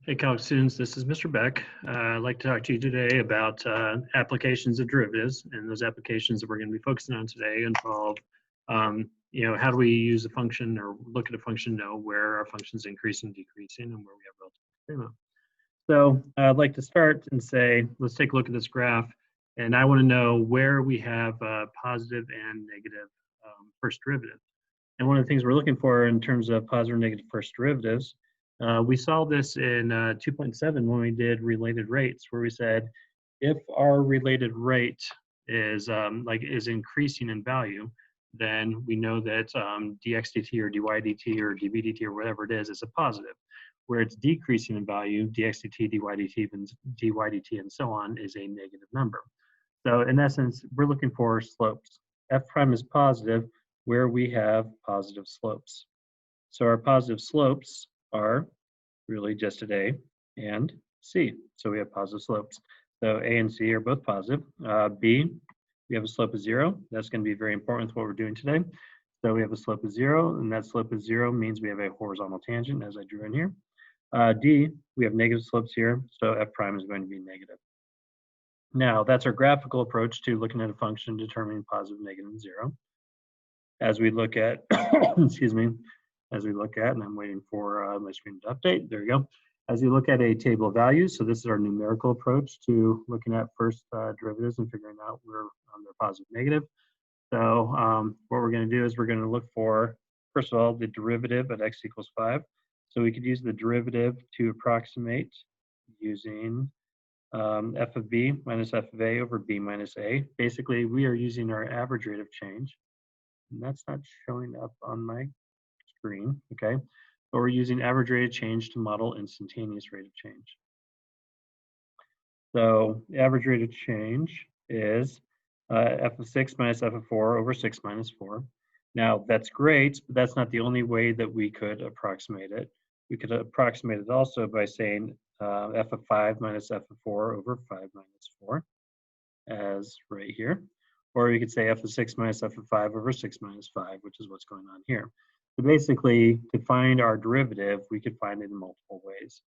Hey, Calc students, this is Mr. Beck. I'd like to talk to you today about applications of derivatives, and those applications that we're going to be focusing on today involve, how do we use a function or look at a function, know where our function is increasing, decreasing, and where we have relative extrema. So I'd like to start and say, let's take a look at this graph, and I want to know where we have positive and negative first derivatives. And one of the things we're looking for in terms of positive and negative first derivatives, we saw this in 2.7 when we did related rates, where we said if our related rate is is increasing in value, then we know that dx dt or dy dt or dv dt or whatever it is a positive. Where it's decreasing in value, dx dt, dy dt, and so on is a negative number. So in essence, we're looking for slopes. F prime is positive where we have positive slopes. So our positive slopes are really just at A and C. So we have positive slopes. So A and C are both positive. B, we have a slope of 0. That's going to be very important with what we're doing today. So we have a slope of 0, and that slope of 0 means we have a horizontal tangent, as I drew in here. D, we have negative slopes here, so F prime is going to be negative. Now, that's our graphical approach to looking at a function determining positive, negative, and 0. As we look at, excuse me, as we look at, and I'm waiting for my screen to update, there we go. As we look at a table of values, so this is our numerical approach to looking at first derivatives and figuring out where they're positive, negative. So what we're going to do is we're going to look for, first of all, the derivative at x equals 5. So we could use the derivative to approximate using f of b minus f of a over b minus a. Basically, we are using our average rate of change. And that's not showing up on my screen, okay? But we're using average rate of change to model instantaneous rate of change. So the average rate of change is f of 6 minus f of 4 over 6 minus 4. Now, that's great, but that's not the only way that we could approximate it. We could approximate it also by saying f of 5 minus f of 4 over 5 minus 4, as right here. Or we could say f of 6 minus f of 5 over 6 minus 5, which is what's going on here. So basically, to find our derivative, we could find it in multiple ways.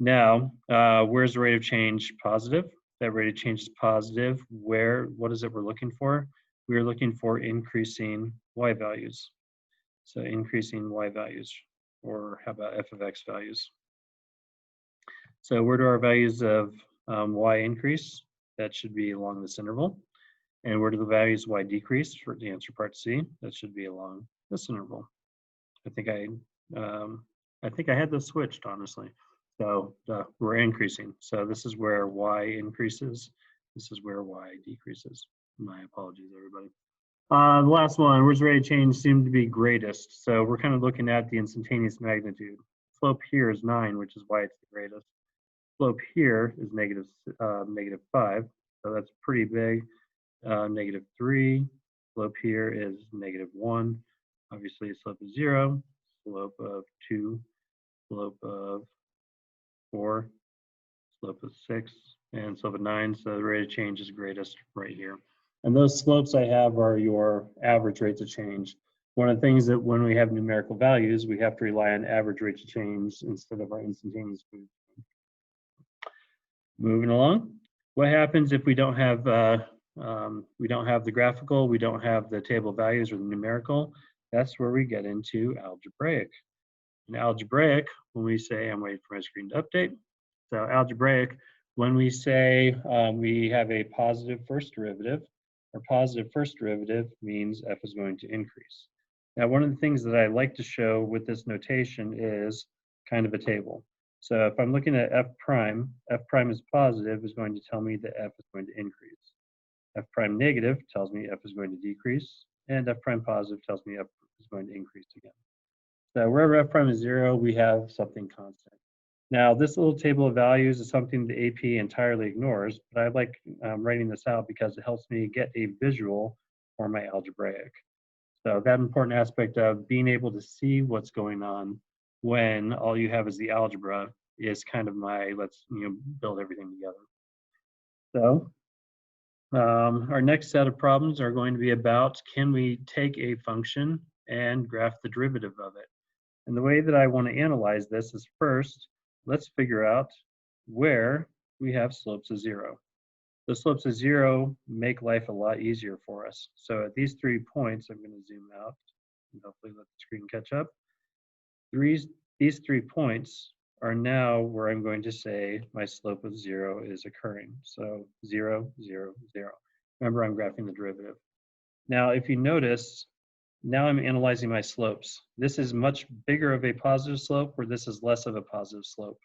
Now, where's the rate of change positive? That rate of change is positive. What is it we're looking for? We're looking for increasing y values. So increasing y values, or how about f of x values? So where do our values of y increase? That should be along this interval. And where do the values y decrease? For the answer part C, that should be along this interval. I think I had this switched, honestly. So we're increasing. So this is where y increases. This is where y decreases. My apologies, everybody. The last one, where's the rate of change seem to be greatest? So we're kind of looking at the instantaneous magnitude. Slope here is 9, which is why it's the greatest. Slope here is negative 5, so that's pretty big. Negative 3. Slope here is negative 1. Obviously, slope of 0. Slope of 2. Slope of 4. Slope of 6. And slope of 9. So the rate of change is greatest right here. And those slopes I have are your average rates of change. One of the things that when we have numerical values, we have to rely on average rates of change instead of our instantaneous food. Moving along, what happens if we don't have the graphical, we don't have the table of values or the numerical? That's where we get into algebraic. In algebraic, when we say, I'm waiting for my screen to update. So algebraic, when we say we have a positive first derivative, our positive first derivative means f is going to increase. Now, one of the things that I like to show with this notation is kind of a table. So if I'm looking at f prime is positive is going to tell me that f is going to increase. F prime negative tells me f is going to decrease, and f prime positive tells me f is going to increase again. So wherever f prime is 0, we have something constant. Now, this little table of values is something the AP entirely ignores, but I like writing this out because it helps me get a visual for my algebraic. So that important aspect of being able to see what's going on when all you have is the algebra is kind of my let's build everything together. So our next set of problems are going to be about, can we take a function and graph the derivative of it? And the way that I want to analyze this is first, let's figure out where we have slopes of 0. The slopes of 0 make life a lot easier for us. So at these 3 points, I'm going to zoom out and hopefully let the screen catch up. These 3 points are now where I'm going to say my slope of 0 is occurring. So 0, 0, 0. Remember, I'm graphing the derivative. Now, if you notice, now I'm analyzing my slopes. This is much bigger of a positive slope, where this is less of a positive slope.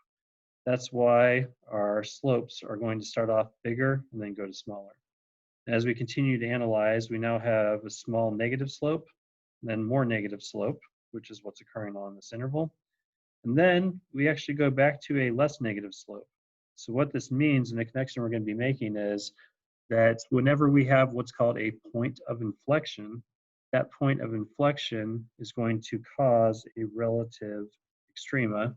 That's why our slopes are going to start off bigger and then go to smaller. As we continue to analyze, we now have a small negative slope, then more negative slope, which is what's occurring along this interval. And then we actually go back to a less negative slope. So what this means, and the connection we're going to be making, is that whenever we have what's called a point of inflection, that point of inflection is going to cause a relative extrema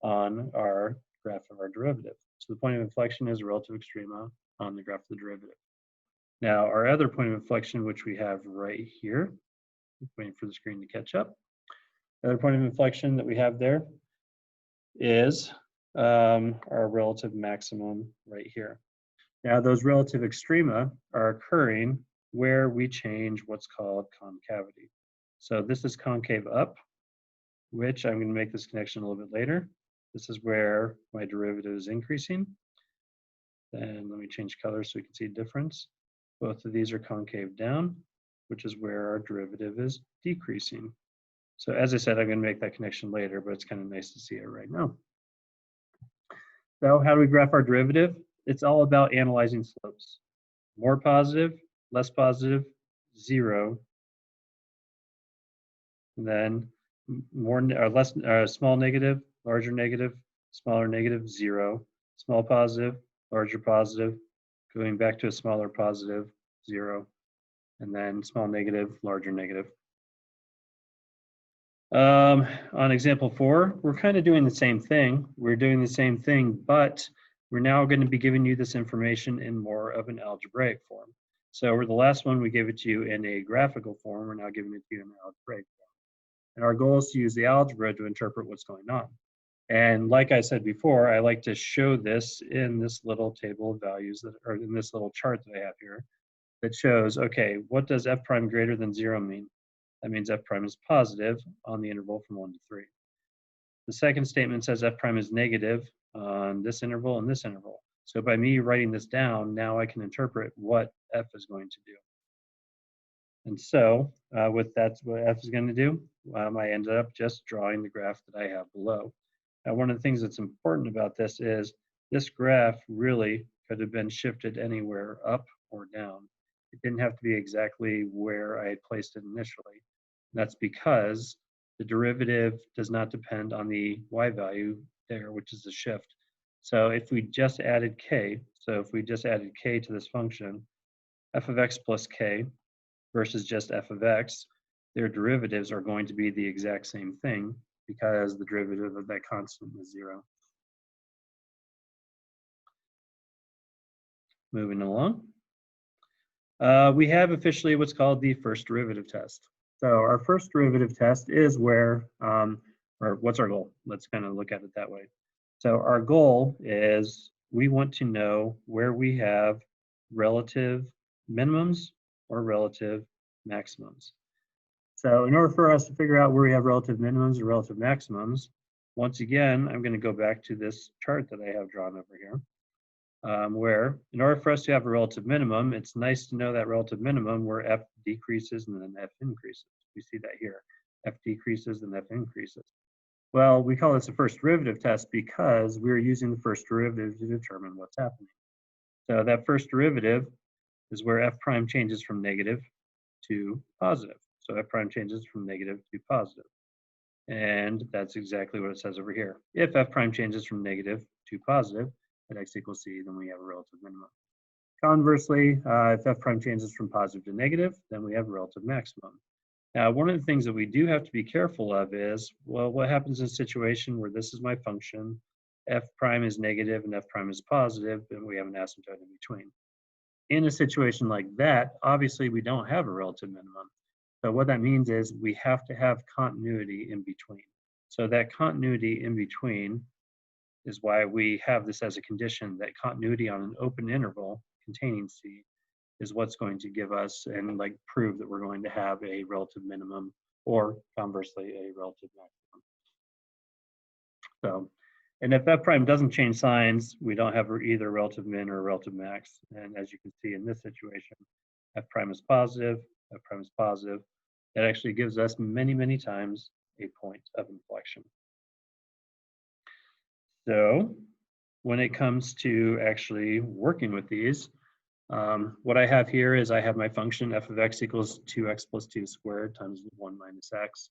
on our graph of our derivative. So the point of inflection is a relative extrema on the graph of the derivative. Now, our other point of inflection, which we have right here, waiting for the screen to catch up. The other point of inflection that we have there is our relative maximum right here. Now, those relative extrema are occurring where we change what's called concavity. So this is concave up, which I'm going to make this connection a little bit later. This is where my derivative is increasing. Then let me change color so we can see the difference. Both of these are concave down, which is where our derivative is decreasing. So as I said, I'm going to make that connection later, but it's kind of nice to see it right now. So how do we graph our derivative? It's all about analyzing slopes. More positive, less positive, 0. And then more or less, small negative, larger negative, smaller negative, 0. Small positive, larger positive, going back to a smaller positive, 0. And then small negative, larger negative. On example 4, we're kind of doing the same thing. We're doing the same thing, but we're now going to be giving you this information in more of an algebraic form. So over the last one, we gave it to you in a graphical form. We're now giving it to you in an algebraic form. And our goal is to use the algebra to interpret what's going on. And like I said before, I like to show this in this little table of values, that, or in this little chart that I have here, that shows, okay, what does f prime greater than 0 mean? That means f prime is positive on the interval from 1 to 3. The second statement says f prime is negative on this interval and this interval. So by me writing this down, now I can interpret what f is going to do. And so with that's what f is going to do, I ended up just drawing the graph that I have below. Now, one of the things that's important about this is this graph really could have been shifted anywhere up or down. It didn't have to be exactly where I had placed it initially. And that's because the derivative does not depend on the y value there, which is the shift. So if we just added k, so if we just added k to this function, f of x plus k versus just f of x, their derivatives are going to be the exact same thing because the derivative of that constant is 0. Moving along. We have officially what's called the first derivative test. So our first derivative test is where, or what's our goal? Let's kind of look at it that way. So our goal is we want to know where we have relative minimums or relative maximums. So in order for us to figure out where we have relative minimums or relative maximums, once again, I'm going to go back to this chart that I have drawn over here, where in order for us to have a relative minimum, it's nice to know that relative minimum where f decreases and then f increases. We see that here. F decreases and f increases. Well, we call this a first derivative test because we're using the first derivative to determine what's happening. So that first derivative is where f prime changes from negative to positive. So f prime changes from negative to positive. And that's exactly what it says over here. If f prime changes from negative to positive at x equals c, then we have a relative minimum. Conversely, if f prime changes from positive to negative, then we have a relative maximum. Now, one of the things that we do have to be careful of is, well, what happens in a situation where this is my function, f prime is negative and f prime is positive, and we have an asymptote in between. In a situation like that, obviously we don't have a relative minimum. So what that means is we have to have continuity in between. So that continuity in between is why we have this as a condition that continuity on an open interval containing C is what's going to give us and like prove that we're going to have a relative minimum or conversely a relative maximum. So, and if f prime doesn't change signs, we don't have either relative min or relative max. And as you can see in this situation, f prime is positive, f prime is positive. That actually gives us many, many times a point of inflection. So when it comes to actually working with these, what I have here is I have my function f of x equals 2x plus 2 squared times 1 minus x.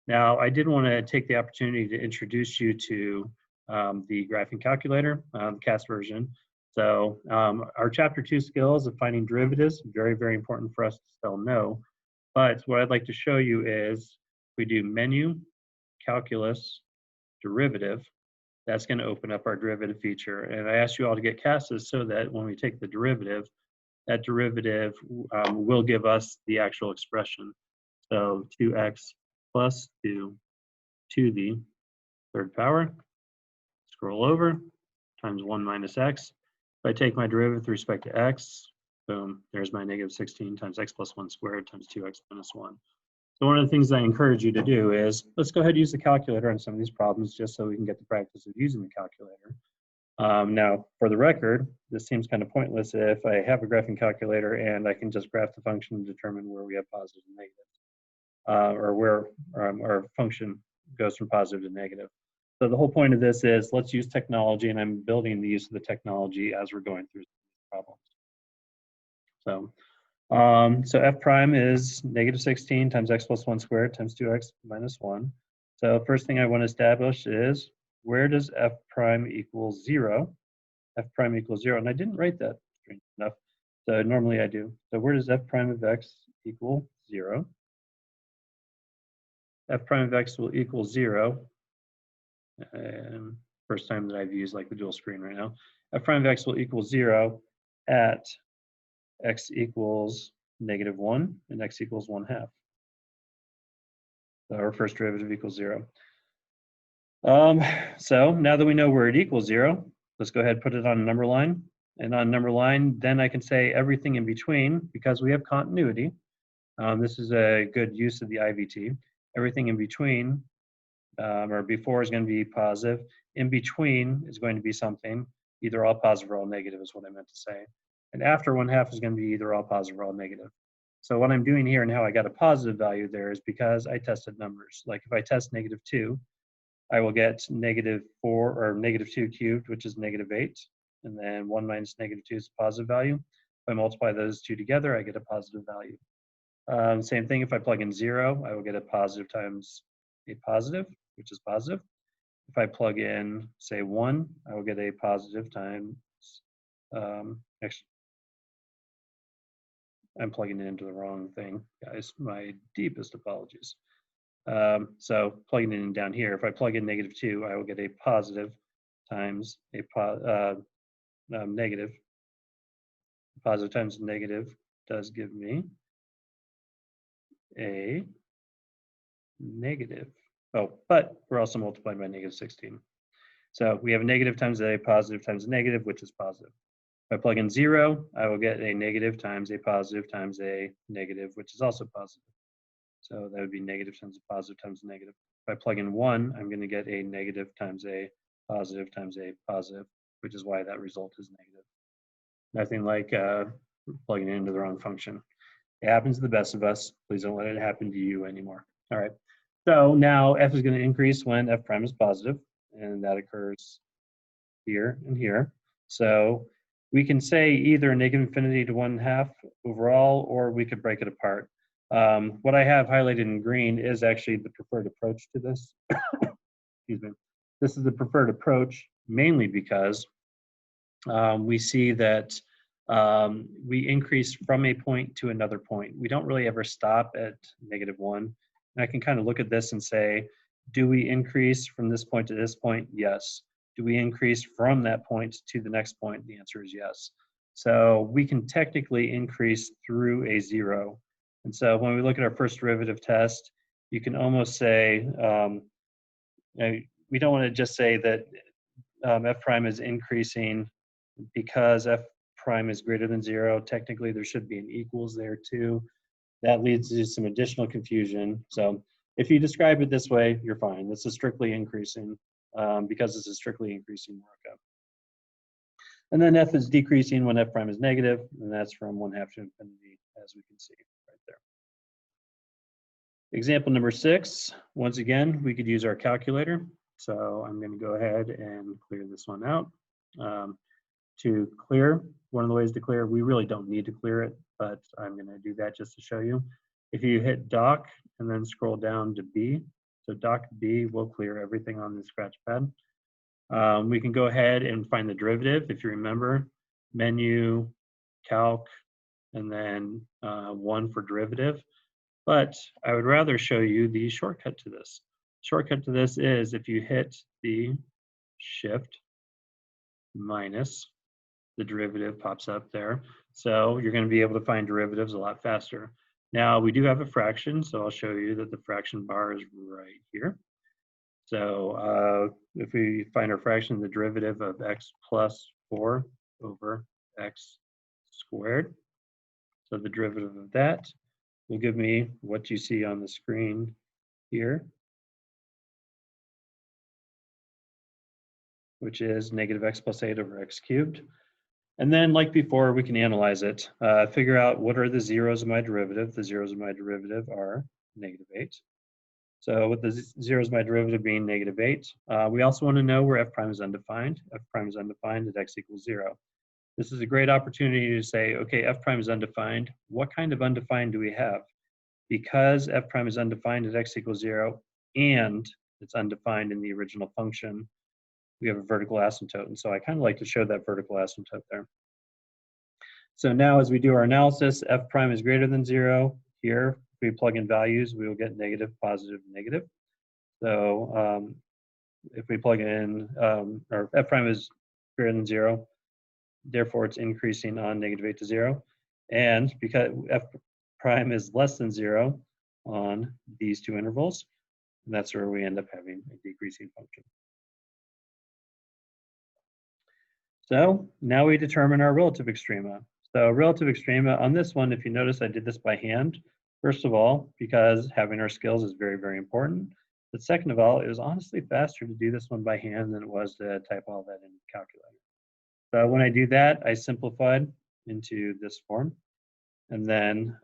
Now, I did want to take the opportunity to introduce you to the graphing calculator, the CAS version. So our chapter 2 skills of finding derivatives, very, very important for us to still know. But what I'd like to show you is we do menu, calculus, derivative. That's going to open up our derivative feature. And I asked you all to get CASs so that when we take the derivative, that derivative will give us the actual expression. So 2x plus 2 to the third power, scroll over, times 1 minus x. If I take my derivative with respect to x, boom, there's my negative 16 times x plus 1 squared times 2x minus 1. So one of the things I encourage you to do is, let's go ahead and use the calculator on some of these problems just so we can get the practice of using the calculator. Now, for the record, this seems kind of pointless if I have a graphing calculator and I can just graph the function and determine where we have positive and negative, or where our function goes from positive to negative. So the whole point of this is let's use technology, and I'm building the use of the technology as we're going through problems. So f prime is negative 16 times x plus 1 squared times 2x minus 1. So first thing I want to establish is where does f prime equal 0? F prime equals 0, and I didn't write that strange enough. So normally I do. So where does f prime of x equal 0? F prime of x will equal 0. And first time that I've used like the dual screen right now. F prime of x will equal 0 at x equals negative 1 and x equals 1/2. So our first derivative equals 0. So now that we know where it equals 0, let's go ahead and put it on a number line. And on number line, then I can say everything in between, because we have continuity. This is a good use of the IVT. Everything in between, or before, is going to be positive. In between is going to be something, either all positive or all negative is what I meant to say. And after 1/2 is going to be either all positive or all negative. So what I'm doing here and how I got a positive value there is because I tested numbers. Like if I test negative 2, I will get negative 4 or negative 2 cubed, which is negative 8. And then 1 minus negative 2 is a positive value. If I multiply those two together, I get a positive value. Same thing, if I plug in 0, I will get a positive times a positive, which is positive. If I plug in, say, 1, I will get a positive times, actually, I'm plugging it into the wrong thing, guys. My deepest apologies. So plugging it in down here, if I plug in negative 2, I will get a positive times a negative. Positive times negative does give me a negative. Oh, but we're also multiplying by negative 16. So we have a negative times a positive times a negative, which is positive. If I plug in 0, I will get a negative times a positive times a negative, which is also positive. So that would be negative times a positive times a negative. If I plug in 1, I'm going to get a negative times a positive, which is why that result is negative. Nothing like plugging it into the wrong function. It happens to the best of us. Please don't let it happen to you anymore. All right. So now f is going to increase when f prime is positive, and that occurs here and here. So we can say either negative infinity to 1/2 overall, or we could break it apart. What I have highlighted in green is actually the preferred approach to this. Excuse me. This is the preferred approach mainly because we see that we increase from a point to another point. We don't really ever stop at -1. And I can kind of look at this and say, do we increase from this point to this point? Yes. Do we increase from that point to the next point? The answer is yes. So we can technically increase through a 0. And so when we look at our first derivative test, you can almost say, we don't want to just say that f prime is increasing because f prime is greater than 0. Technically, there should be an equals there too. That leads to some additional confusion. So if you describe it this way, you're fine. This is strictly increasing because this is strictly increasing markup. And then f is decreasing when f prime is negative, and that's from 1/2 to infinity, as we can see right there. Example number 6, once again, we could use our calculator. So I'm going to go ahead and clear this one out. To clear, one of the ways to clear, we really don't need to clear it, but I'm going to do that just to show you. If you hit dock and then scroll down to B, so dock B will clear everything on the scratch pad. We can go ahead and find the derivative. If you remember, menu, calc, and then 1 for derivative. But I would rather show you the shortcut to this. Shortcut to this is if you hit the shift minus, the derivative pops up there. So you're going to be able to find derivatives a lot faster. Now we do have a fraction, so I'll show you that the fraction bar is right here. So if we find our fraction, the derivative of x plus 4 over x squared. So the derivative of that will give me what you see on the screen here, which is negative x plus 8 over x cubed. And then like before, we can analyze it, figure out what are the zeros of my derivative. The zeros of my derivative are negative 8. So with the zeros of my derivative being negative 8, we also want to know where f prime is undefined. F prime is undefined at x equals 0. This is a great opportunity to say, okay, f prime is undefined. What kind of undefined do we have? Because f prime is undefined at x equals 0 and it's undefined in the original function, we have a vertical asymptote. And so I kind of like to show that vertical asymptote there. So now as we do our analysis, f prime is greater than 0. Here, if we plug in values, we will get negative, positive, negative. So if we plug in, or f prime is greater than 0, therefore it's increasing on negative 8 to 0. And because f prime is less than 0 on these two intervals, and that's where we end up having a decreasing function. So now we determine our relative extrema. So relative extrema on this one, if you notice, I did this by hand. First of all, because having our skills is very, very important. But second of all, it was honestly faster to do this one by hand than it was to type all that in the calculator. So when I do that, I simplified into this form. And then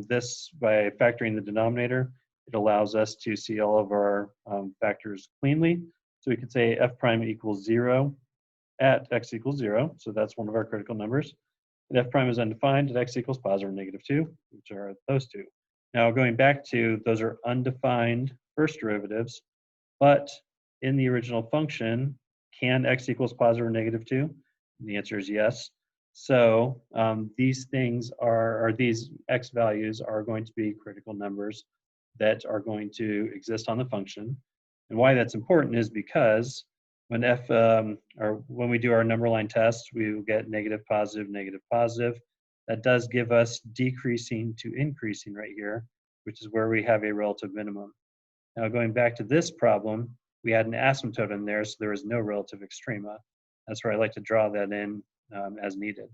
this, by factoring the denominator, it allows us to see all of our factors cleanly. So we could say f prime equals 0 at x equals 0. So that's one of our critical numbers. And f prime is undefined at x equals positive or negative 2, which are those two. Now going back to, those are undefined first derivatives, but in the original function, can x equals positive or negative 2? And the answer is yes. So these things are, or these x values are going to be critical numbers that are going to exist on the function. And why that's important is because when when we do our number line test, we will get negative, positive, negative, positive. That does give us decreasing to increasing right here, which is where we have a relative minimum. Now going back to this problem, we had an asymptote in there, so there is no relative extrema. That's where I like to draw that in as needed.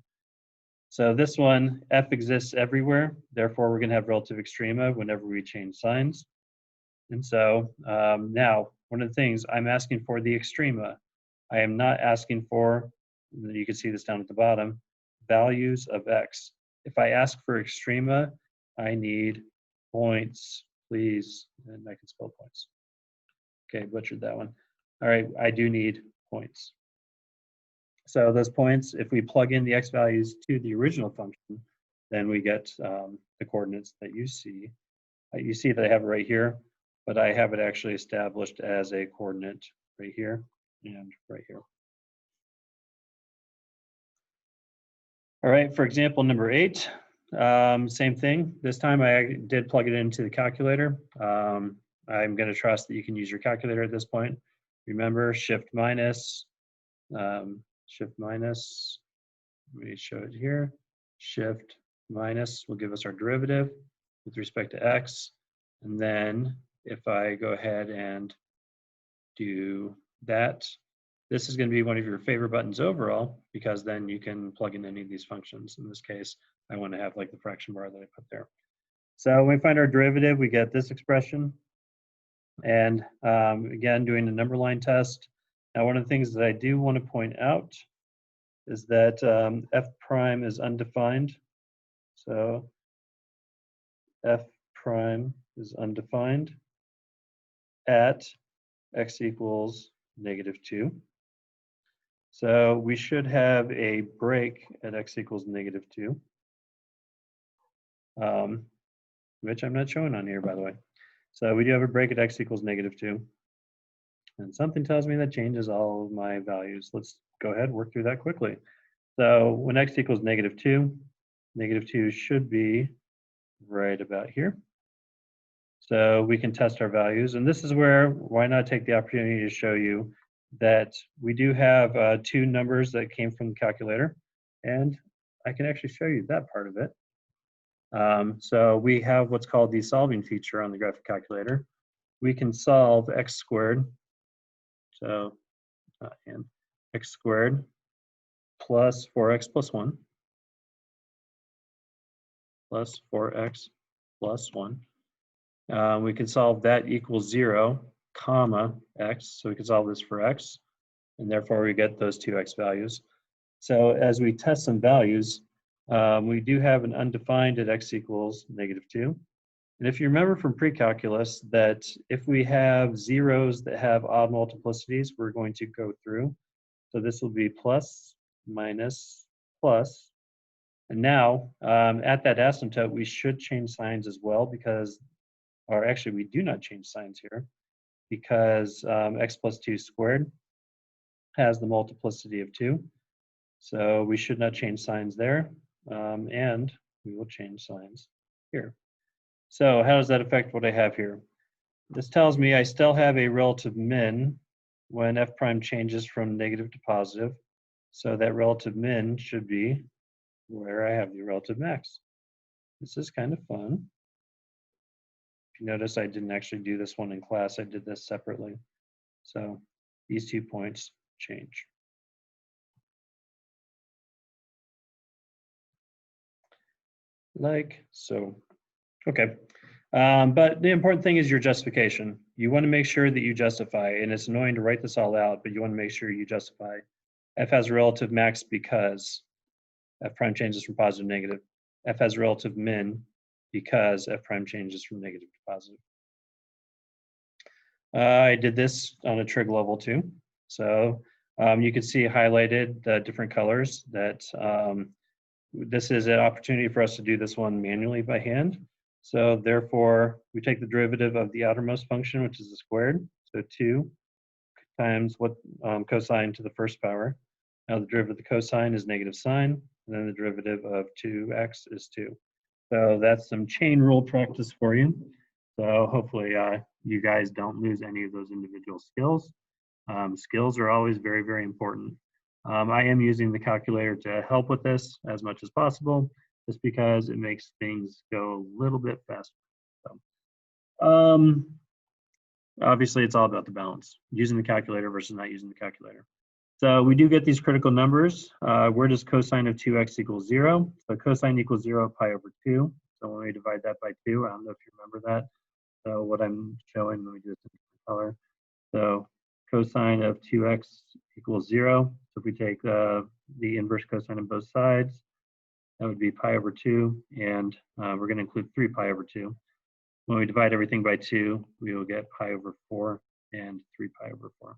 So this one, f exists everywhere, therefore we're going to have relative extrema whenever we change signs. And so now, one of the things I'm asking for the extrema. I am not asking for, you can see this down at the bottom, values of x. If I ask for extrema, I need points, please, and I can spell points. Okay, butchered that one. All right, I do need points. So those points, if we plug in the x values to the original function, then we get the coordinates that you see. You see that I have it right here, but I have it actually established as a coordinate right here and right here. All right, for example, number 8, same thing. This time I did plug it into the calculator. I'm going to trust that you can use your calculator at this point. Remember, shift minus, let me show it here. Shift minus will give us our derivative with respect to x. And then if I go ahead and do that, this is going to be one of your favorite buttons overall, because then you can plug in any of these functions. In this case, I want to have like the fraction bar that I put there. So when we find our derivative, we get this expression. And again, doing the number line test. Now, one of the things that I do want to point out is that f prime is undefined. So f prime is undefined at x equals -2. So we should have a break at x equals -2, which I'm not showing on here, by the way. So we do have a break at x equals -2. And something tells me that changes all of my values. Let's go ahead and work through that quickly. So when x equals -2, -2 should be right about here. So we can test our values. And this is where, why not take the opportunity to show you that we do have two numbers that came from the calculator. And I can actually show you that part of it. So we have what's called the solving feature on the graphic calculator. We can solve x squared. So and x squared plus 4x plus 1 plus 4x plus 1. We can solve that equals 0, comma x. So we can solve this for x, and therefore we get those two x values. So as we test some values, we do have an undefined at x equals -2. And if you remember from pre-calculus that if we have zeros that have odd multiplicities, we're going to go through. So this will be plus, minus, plus. And now at that asymptote, we should change signs as well because, or actually we do not change signs here because x plus 2 squared has the multiplicity of 2. So we should not change signs there. And we will change signs here. So how does that affect what I have here? This tells me I still have a relative min when f prime changes from negative to positive. So that relative min should be where I have the relative max. This is kind of fun. If you notice, I didn't actually do this one in class. I did this separately. So these 2 points change. Like so. Okay. But the important thing is your justification. You want to make sure that you justify, and it's annoying to write this all out, but you want to make sure you justify. F has a relative max because f prime changes from positive to negative. F has a relative min because f prime changes from negative to positive. I did this on a trig level too. So you can see highlighted the different colors that this is an opportunity for us to do this one manually by hand. So therefore, we take the derivative of the outermost function, which is the squared. So 2 times what cosine to the first power. Now the derivative of the cosine is negative sine, and then the derivative of 2x is 2. So that's some chain rule practice for you. So hopefully you guys don't lose any of those individual skills. Skills are always very, very important. I am using the calculator to help with this as much as possible, just because it makes things go a little bit faster. So, obviously, it's all about the balance, using the calculator versus not using the calculator. So we do get these critical numbers. Where does cosine of 2x equals 0? So cosine equals 0 pi over 2. So when we divide that by 2, I don't know if you remember that. So what I'm showing, let me do this in different color. So cosine of 2x equals 0. So if we take the inverse cosine of both sides, that would be pi over 2, and we're going to include 3 pi over 2. When we divide everything by 2, we will get pi over 4 and 3 pi over 4,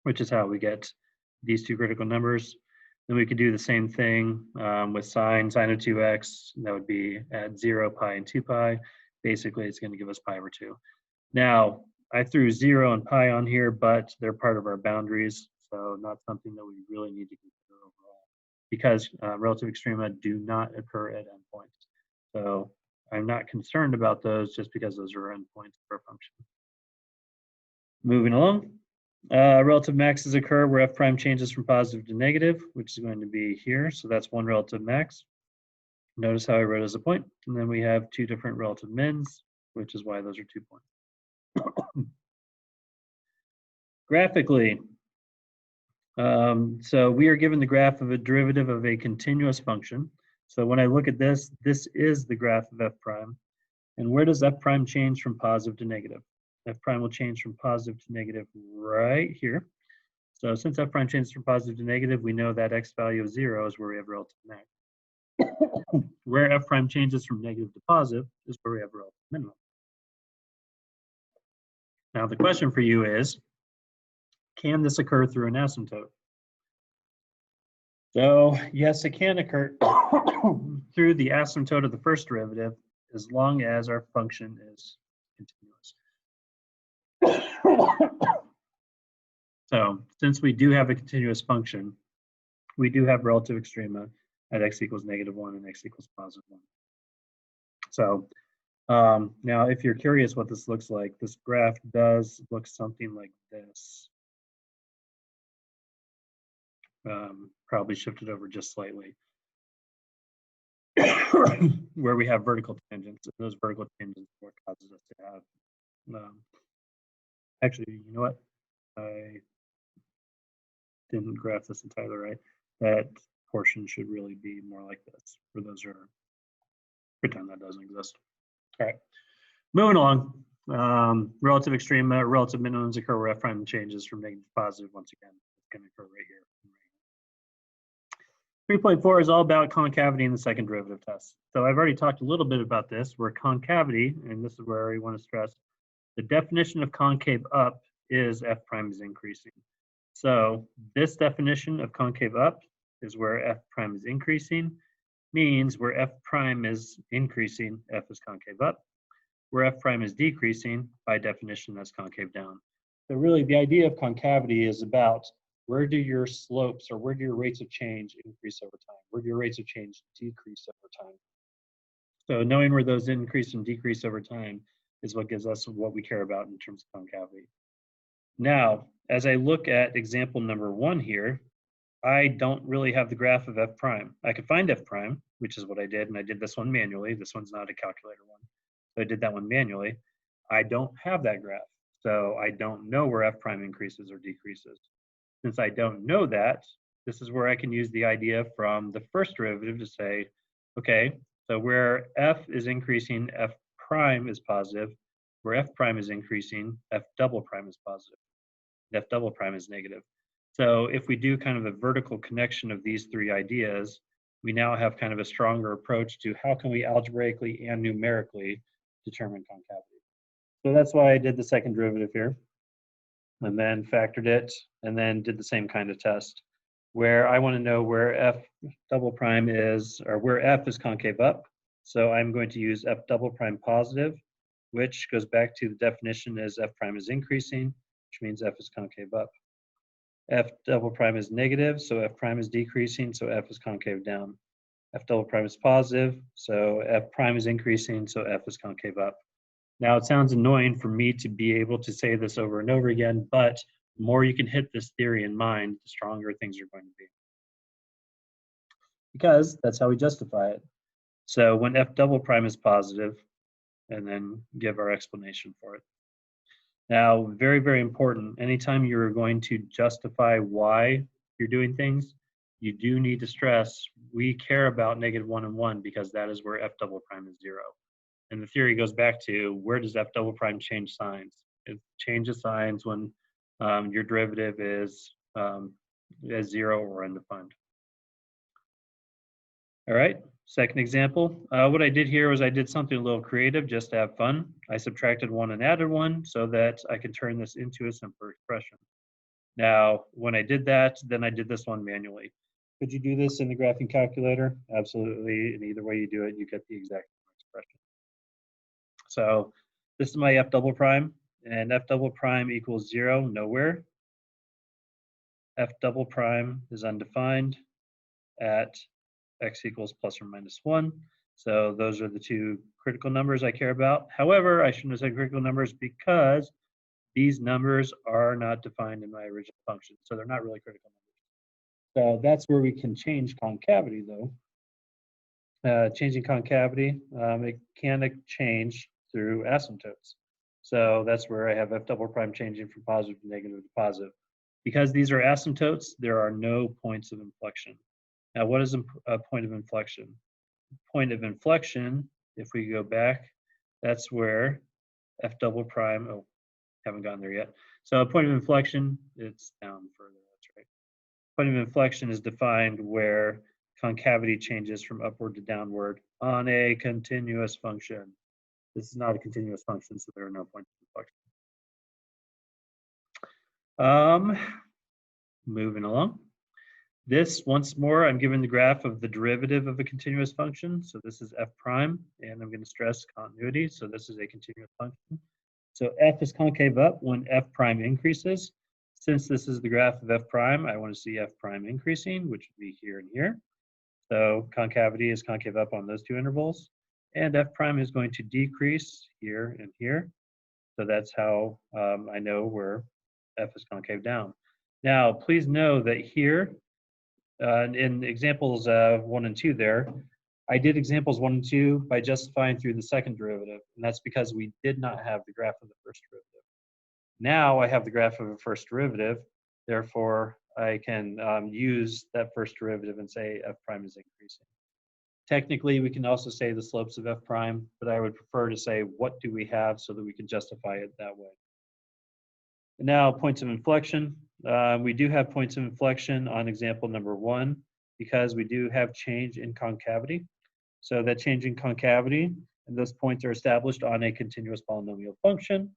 which is how we get these two critical numbers. Then we could do the same thing with sine of 2x. That would be at 0, pi, and 2 pi. Basically, it's going to give us pi over 2. Now, I threw 0 and pi on here, but they're part of our boundaries, so not something that we really need to consider overall, because relative extrema do not occur at endpoints. So I'm not concerned about those just because those are endpoints of our function. Moving along, relative maxes occur where f prime changes from positive to negative, which is going to be here. So that's one relative max. Notice how I wrote as a point, and then we have two different relative mins, which is why those are 2 points. Graphically, So we are given the graph of a derivative of a continuous function. So when I look at this, this is the graph of f prime. And where does f prime change from positive to negative? F prime will change from positive to negative right here. So since f prime changes from positive to negative, we know that x value of 0 is where we have relative max. Where f prime changes from negative to positive is where we have relative minimum. Now the question for you is, can this occur through an asymptote? So yes, it can occur through the asymptote of the first derivative as long as our function is continuous. So since we do have a continuous function, we do have relative extrema at x equals -1 and x equals +1. So now if you're curious what this looks like, this graph does look something like this. Probably shifted over just slightly. Where we have vertical tangents, and those vertical tangents are what causes us to have. Actually, you know what? I didn't graph this entirely right. That portion should really be more like this, where those are, pretend that doesn't exist. All right, moving along. Relative extrema, relative minimums occur where f prime changes from negative to positive. Once again, it's going to occur right here. 3.4 is all about concavity in the second derivative test. So I've already talked a little bit about this, where concavity, and this is where we want to stress, the definition of concave up is f prime is increasing. So this definition of concave up is where f prime is increasing, means where f prime is increasing, f is concave up. Where f prime is decreasing, by definition, that's concave down. So really the idea of concavity is about where do your slopes or where do your rates of change increase over time? Where do your rates of change decrease over time? So knowing where those increase and decrease over time is what gives us what we care about in terms of concavity. Now, as I look at example number 1 here, I don't really have the graph of f prime. I could find f prime, which is what I did, and I did this one manually. This one's not a calculator one. So I did that one manually. I don't have that graph, so I don't know where f prime increases or decreases. Since I don't know that, this is where I can use the idea from the first derivative to say, okay, so where f is increasing, f prime is positive. Where f prime is increasing, f double prime is positive. F double prime is negative. So if we do kind of a vertical connection of these three ideas, we now have kind of a stronger approach to how can we algebraically and numerically determine concavity. So that's why I did the second derivative here, and then factored it, and then did the same kind of test, where I want to know where f double prime is, or where f is concave up. So I'm going to use f double prime positive, which goes back to the definition as f prime is increasing, which means f is concave up. F double prime is negative, so f prime is decreasing, so f is concave down. F double prime is positive, so f prime is increasing, so f is concave up. Now it sounds annoying for me to be able to say this over and over again, but the more you can hit this theory in mind, the stronger things are going to be. Because that's how we justify it. So when f double prime is positive, and then give our explanation for it. Now, very, very important, anytime you're going to justify why you're doing things, you do need to stress, we care about -1 and 1 because that is where f double prime is 0. And the theory goes back to, where does f double prime change signs? It changes signs when your derivative is as 0 or undefined. All right, second example. What I did here was I did something a little creative just to have fun. I subtracted 1 and added 1 so that I could turn this into a simpler expression. Now, when I did that, then I did this one manually. Could you do this in the graphing calculator? Absolutely, and either way you do it, you get the exact expression. So this is my f double prime, and f double prime equals 0 nowhere. F double prime is undefined at x equals plus or minus 1. So those are the two critical numbers I care about. However, I shouldn't have said critical numbers because these numbers are not defined in my original function. So they're not really critical numbers. So that's where we can change concavity though. Changing concavity, it can change through asymptotes. So that's where I have f double prime changing from positive to negative to positive. Because these are asymptotes, there are no points of inflection. Now, what is a point of inflection? Point of inflection, if we go back, that's where f double prime, oh, haven't gotten there yet. So a point of inflection, it's down further, that's right. Point of inflection is defined where concavity changes from upward to downward on a continuous function. This is not a continuous function, so there are no points of inflection. Moving along. This, once more, I'm given the graph of the derivative of a continuous function. So this is f prime, and I'm going to stress continuity. So this is a continuous function. So f is concave up when f prime increases. Since this is the graph of f prime, I want to see f prime increasing, which would be here and here. So concavity is concave up on those two intervals. And f prime is going to decrease here and here. So that's how I know where f is concave down. Now, please know that here, in examples 1 and 2 there, I did examples 1 and 2 by justifying through the second derivative, and that's because we did not have the graph of the first derivative. Now I have the graph of a first derivative, therefore I can use that first derivative and say f prime is increasing. Technically, we can also say the slopes of f prime, but I would prefer to say what do we have so that we can justify it that way. And now points of inflection. We do have points of inflection on example number 1 because we do have change in concavity. So that change in concavity, and those points are established on a continuous polynomial function.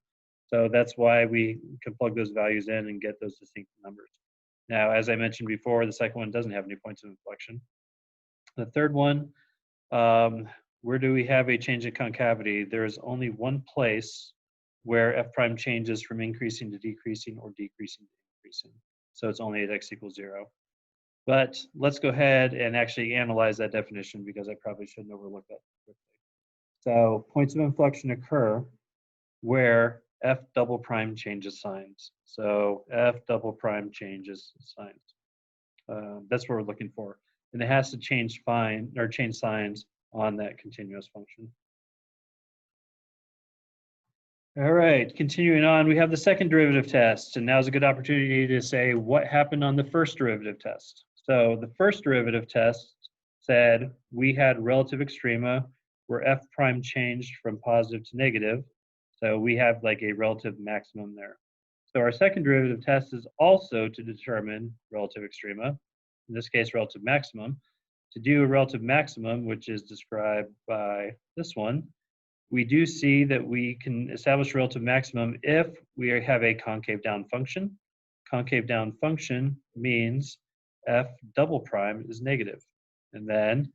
So that's why we can plug those values in and get those distinct numbers. Now, as I mentioned before, the second one doesn't have any points of inflection. The third one, where do we have a change in concavity? There is only one place where f prime changes from increasing to decreasing or decreasing to increasing. So it's only at x equals 0. But let's go ahead and actually analyze that definition because I probably shouldn't overlook that quickly. So points of inflection occur where f double prime changes signs. So f double prime changes signs. That's what we're looking for. And it has to change signs on that continuous function. All right, continuing on, we have the second derivative test, and now's a good opportunity to say what happened on the first derivative test. So the first derivative test said we had relative extrema where f prime changed from positive to negative. So we have like a relative maximum there. So our second derivative test is also to determine relative extrema, in this case relative maximum. To do a relative maximum, which is described by this one, we do see that we can establish relative maximum if we have a concave down function. Concave down function means f double prime is negative. And then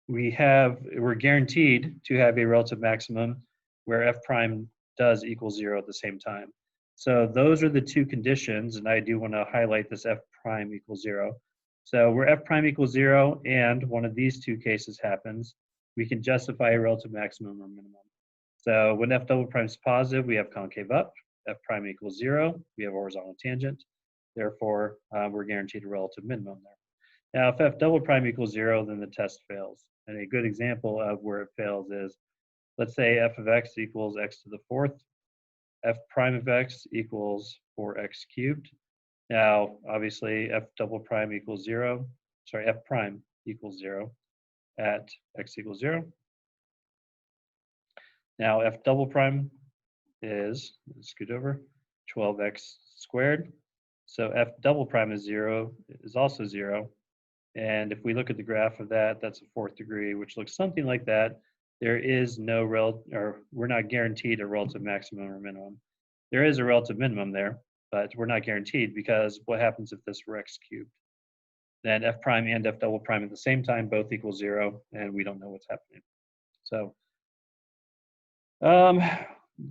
we're guaranteed to have a relative maximum where f prime does equal 0 at the same time. So those are the two conditions, and I do want to highlight this f prime equals 0. So where f prime equals 0 and one of these two cases happens, we can justify a relative maximum or minimum. So when f double prime is positive, we have concave up. F prime equals 0, we have horizontal tangent. Therefore, we're guaranteed a relative minimum there. Now, if f double prime equals 0, then the test fails. And a good example of where it fails is, let's say f of x equals x to the 4th. F prime of x equals 4x cubed. Now, obviously, f double prime equals 0. Sorry, f prime equals 0 at x equals 0. Now, f double prime is, let's scoot over, 12x squared. So f double prime is 0, is also 0. And if we look at the graph of that, that's a 4th degree, which looks something like that. There is no we're not guaranteed a relative maximum or minimum. There is a relative minimum there, but we're not guaranteed because what happens if this were x cubed? Then f prime and f double prime at the same time both equal 0, and we don't know what's happening. So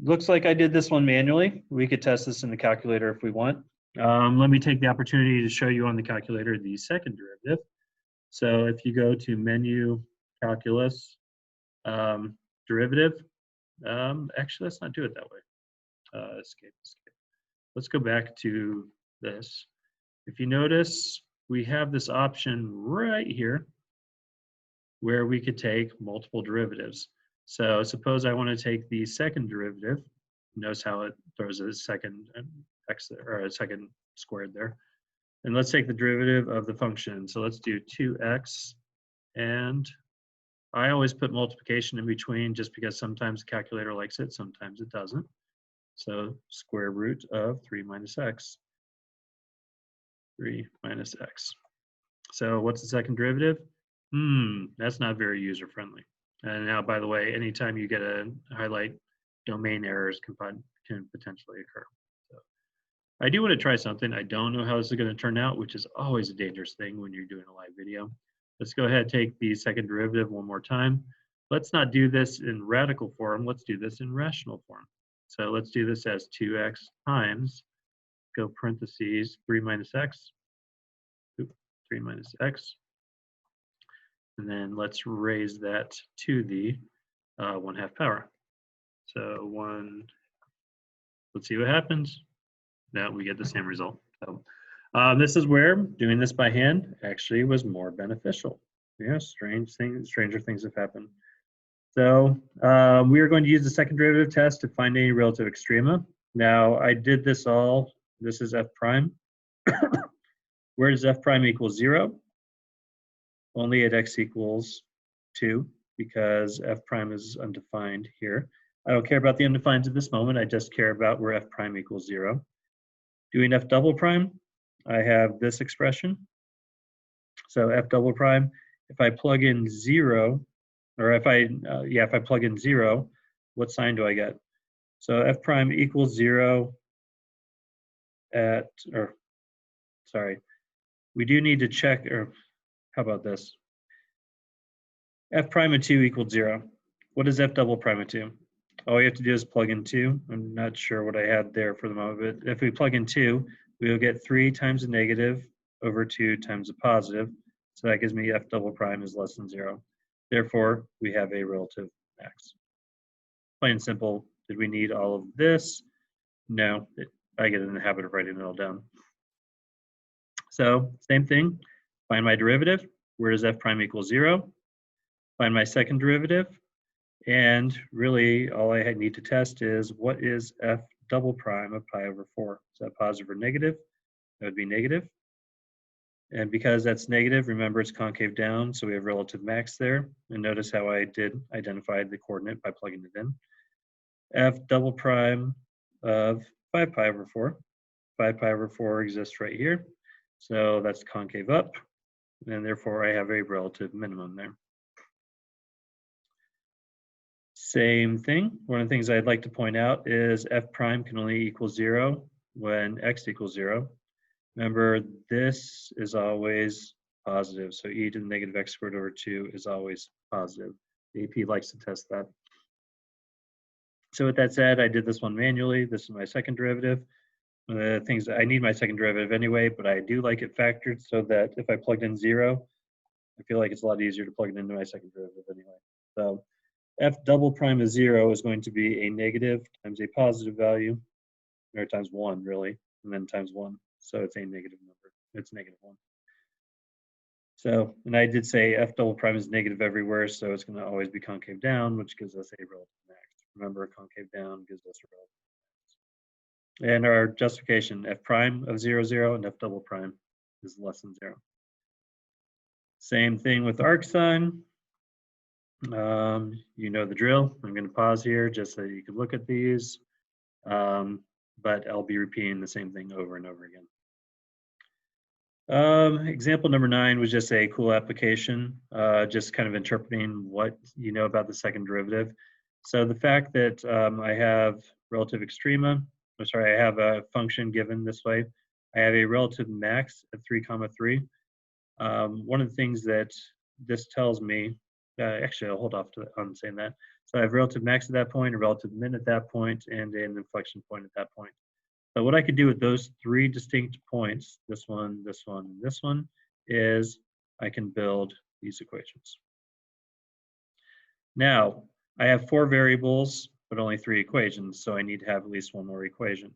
looks like I did this one manually. We could test this in the calculator if we want. Let me take the opportunity to show you on the calculator the second derivative. So if you go to menu, calculus, derivative, actually let's not do it that way. Escape. Let's go back to this. If you notice, we have this option right here where we could take multiple derivatives. So suppose I want to take the second derivative. Notice how it throws a second x or a second squared there. And let's take the derivative of the function. So let's do 2x, and I always put multiplication in between just because sometimes the calculator likes it, sometimes it doesn't. So square root of 3 minus x. 3 minus x. So what's the second derivative? That's not very user-friendly. And now, by the way, anytime you get a highlight, domain errors can potentially occur. So I do want to try something. I don't know how this is going to turn out, which is always a dangerous thing when you're doing a live video. Let's go ahead and take the second derivative one more time. Let's not do this in radical form. Let's do this in rational form. So let's do this as 2x times, go parentheses, 3 minus x, 3 minus x. And then let's raise that to the 1/2 power. So let's see what happens. Now we get the same result. So this is where doing this by hand actually was more beneficial. Yeah, stranger things have happened. So we are going to use the second derivative test to find any relative extrema. Now I did this all, this is f prime. Where does f prime equal 0? Only at x equals 2, because f prime is undefined here. I don't care about the undefined at this moment, I just care about where f prime equals 0. Doing f double prime, I have this expression. So f double prime, if I plug in 0, or if I plug in 0, what sign do I get? So f prime equals 0 we do need to check, or how about this? F prime of 2 equals 0. What is f double prime of 2? All we have to do is plug in 2. I'm not sure what I had there for the moment, but if we plug in 2, we will get 3 times a negative over 2 times a positive. So that gives me f double prime is less than 0. Therefore, we have a relative max. Plain and simple. Did we need all of this? No, I get in the habit of writing it all down. So same thing, find my derivative. Where does f prime equal 0? Find my second derivative. And really all I need to test is what is f double prime of pi over 4? Is that positive or negative? That would be negative. And because that's negative, remember it's concave down, so we have relative max there. And notice how I did identify the coordinate by plugging it in. F double prime of 5 pi over 4. 5 pi over 4 exists right here. So that's concave up, and therefore I have a relative minimum there. Same thing. One of the things I'd like to point out is f prime can only equal 0 when x equals 0. Remember, this is always positive, so e to the negative x squared over 2 is always positive. The AP likes to test that. So with that said, I did this one manually. This is my second derivative. One of the things that I need my second derivative anyway, but I do like it factored so that if I plugged in 0, I feel like it's a lot easier to plug it into my second derivative anyway. So f double prime of 0 is going to be a negative times a positive value, or times 1 really, and then times 1. So it's a negative number. It's negative 1. So, and I did say f double prime is negative everywhere, so it's going to always be concave down, which gives us a relative max. Remember, concave down gives us a relative max. And our justification, f prime of 0, 0, and f double prime is less than 0. Same thing with arcsine. You know the drill. I'm going to pause here just so you can look at these, but I'll be repeating the same thing over and over again. Example number 9 was just a cool application, just kind of interpreting what you know about the second derivative. So the fact that I have relative extrema, I have a function given this way. I have a relative max at 3, 3. One of the things that this tells me, actually I'll hold off on saying that. So I have relative max at that point, a relative min at that point, and an inflection point at that point. So what I could do with those 3 distinct points, this one, this one, and this one, is I can build these equations. Now, I have 4 variables, but only 3 equations, so I need to have at least one more equation.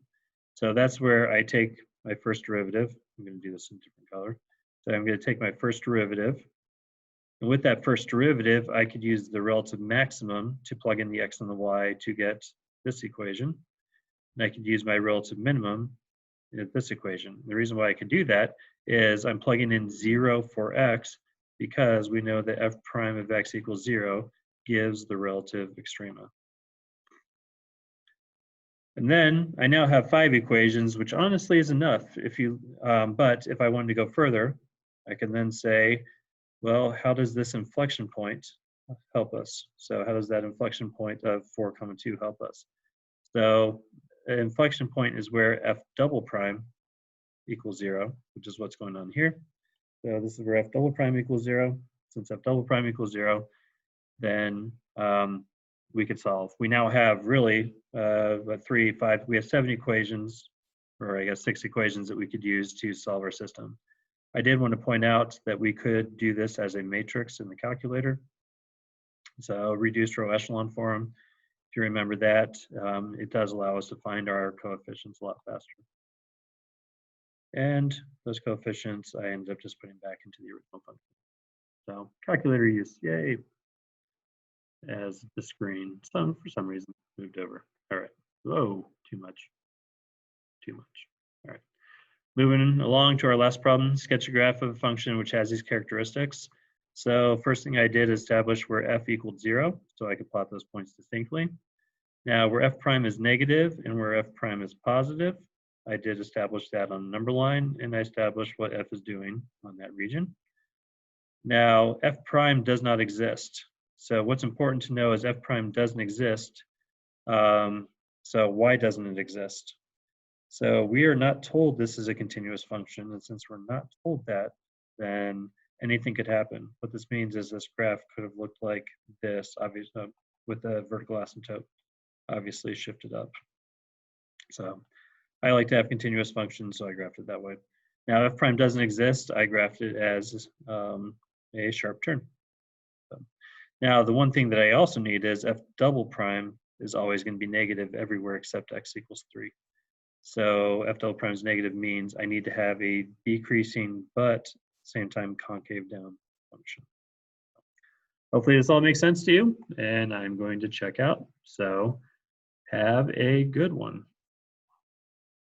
So that's where I take my first derivative. I'm going to do this in a different color. So I'm going to take my first derivative. And with that first derivative, I could use the relative maximum to plug in the x and the y to get this equation. And I could use my relative minimum this equation. The reason why I can do that is I'm plugging in 0 for x because we know that f prime of x equals 0 gives the relative extrema. And then I now have 5 equations, which honestly is enough. But if I wanted to go further, I can then say, well, how does this inflection point help us? So how does that inflection point of 4, 2 help us? So an inflection point is where f double prime equals 0, which is what's going on here. So this is where f double prime equals 0. Since f double prime equals 0, then we could solve. We now have really 3, 5, we have 7 equations, or I guess 6 equations that we could use to solve our system. I did want to point out that we could do this as a matrix in the calculator. So reduced row echelon form. If you remember that, it does allow us to find our coefficients a lot faster. And those coefficients, I ended up just putting back into the original function. So calculator use, yay, as the screen, for some reason, moved over. All right, whoa, too much. All right, moving along to our last problem, sketch a graph of a function which has these characteristics. So first thing I did is establish where f equaled 0, so I could plot those points distinctly. Now where f prime is negative and where f prime is positive, I did establish that on the number line, and I established what f is doing on that region. Now f prime does not exist. So what's important to know is f prime doesn't exist. So why doesn't it exist? So we are not told this is a continuous function, and since we're not told that, then anything could happen. What this means is this graph could have looked like this, obviously, with the vertical asymptote obviously shifted up. So I like to have continuous functions, so I graphed it that way. Now, if prime doesn't exist, I graphed it as a sharp turn. So, now, the one thing that I also need is f double prime is always going to be negative everywhere except x equals 3. So f double prime is negative means I need to have a decreasing but same time concave down function. Hopefully this all makes sense to you, and I'm going to check out. So have a good one.